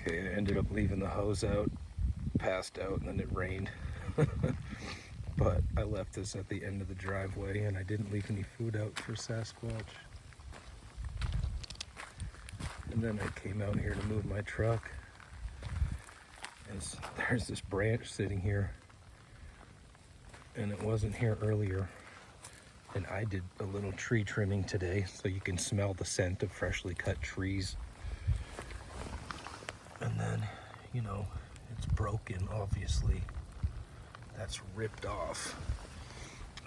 Okay, I ended up leaving the hose out, passed out, and then it rained. But I left this at the end of the driveway, and I didn't leave any food out for Sasquatch. And then I came out here to move my truck, and there's this branch sitting here, and it wasn't here earlier. And I did a little tree trimming today, so you can smell the scent of freshly cut trees. And then, you know, it's broken, obviously. That's ripped off.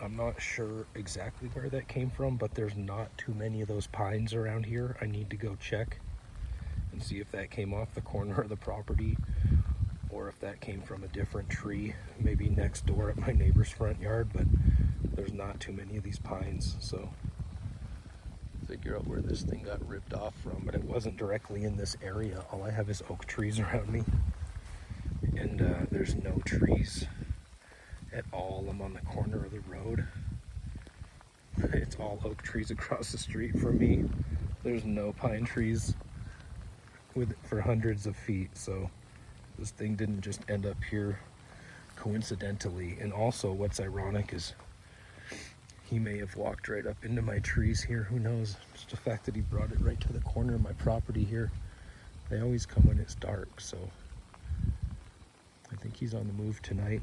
I'm not sure exactly where that came from, but there's not too many of those pines around here. I need to go check and see if that came off the corner of the property or if that came from a different tree, maybe next door at my neighbor's front yard, but there's not too many of these pines, so figure out where this thing got ripped off from. But it wasn't directly in this area. All I have is oak trees around me, and there's no trees at all. I'm on the corner of the road. It's all oak trees across the street from me. There's no pine trees for hundreds of feet, so this thing didn't just end up here coincidentally. And also what's ironic is he may have walked right up into my trees here, who knows. Just the fact that he brought it right to the corner of my property here. They always come when it's dark, so I think he's on the move tonight.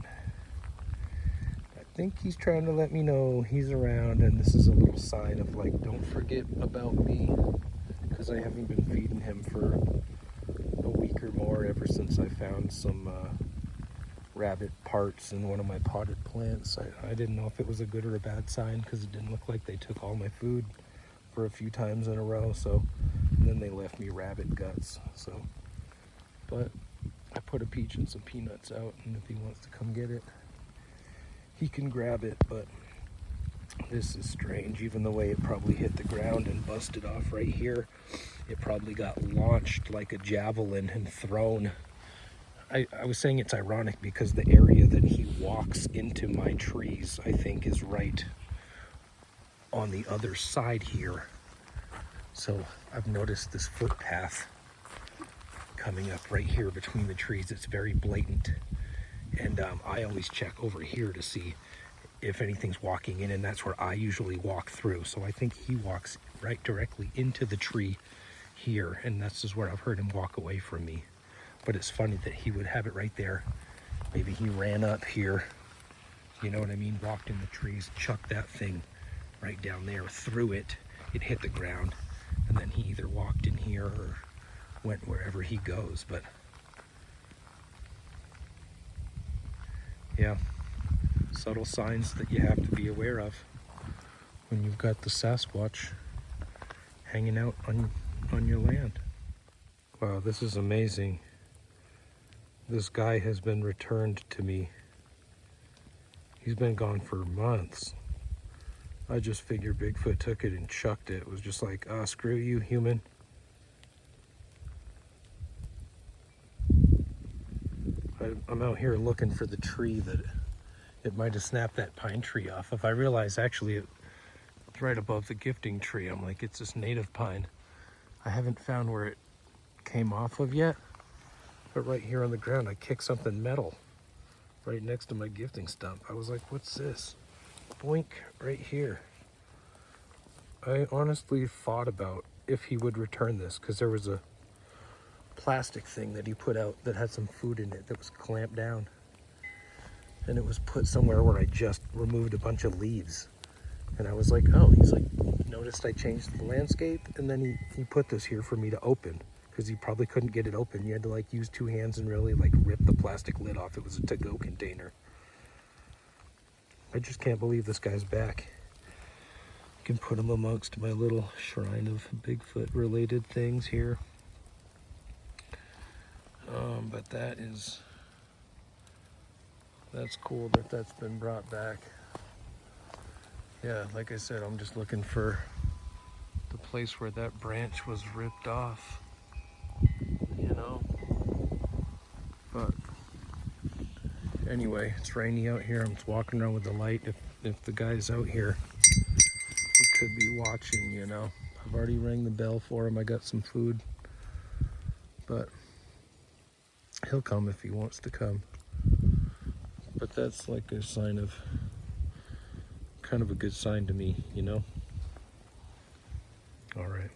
I think he's trying to let me know he's around, and this is a little sign of like, don't forget about me, because I haven't been feeding him for a week or more ever since I found some rabbit parts in one of my potted plants. I didn't know if it was a good or a bad sign, because it didn't look like they took all my food for a few times in a row. So, and then they left me rabbit guts. So, but I put a peach and some peanuts out, and if he wants to come get it, he can grab it. But this is strange. Even the way it probably hit the ground and busted off right here, it probably got launched like a javelin and thrown. I was saying it's ironic because the area that he walks into my trees, I think, is right on the other side here. So I've noticed this footpath coming up right here between the trees. It's very blatant. And I always check over here to see if anything's walking in, and that's where I usually walk through. So I think he walks right directly into the tree here, and that's just where I've heard him walk away from me. But it's funny that he would have it right there. Maybe he ran up here, you know what I mean, walked in the trees, chucked that thing right down there, threw it, it hit the ground, and then he either walked in here or went wherever he goes. But yeah, subtle signs that you have to be aware of when you've got the Sasquatch hanging out on your land. Wow, this is amazing. This guy has been returned to me. He's been gone for months. I just figured Bigfoot took it and chucked it. It was just like, ah, screw you, human. I'm out here looking for the tree that it might have snapped that pine tree off of. I realize actually it's right above the gifting tree. I'm like, it's this native pine. I haven't found where it came off of yet. But right here on the ground, I kicked something metal right next to my gifting stump. I was like, what's this? Boink, right here. I honestly thought about if he would return this, because there was a plastic thing that he put out that had some food in it that was clamped down. And it was put somewhere where I just removed a bunch of leaves. And I was like, oh, he's like, noticed I changed the landscape, and then he put this here for me to open, because he probably couldn't get it open. You had to like use two hands and really like rip the plastic lid off. It was a to-go container. I just can't believe this guy's back. You can put him amongst my little shrine of Bigfoot related things here. But that's cool that that's been brought back. Yeah, like I said, I'm just looking for the place where that branch was ripped off, you know. But anyway, it's rainy out here. I'm just walking around with the light. If the guy's out here, he could be watching, you know. I've already rang the bell for him. I got some food. But He'll come if he wants to come. But that's like a sign of, kind of a good sign to me, you know? All right.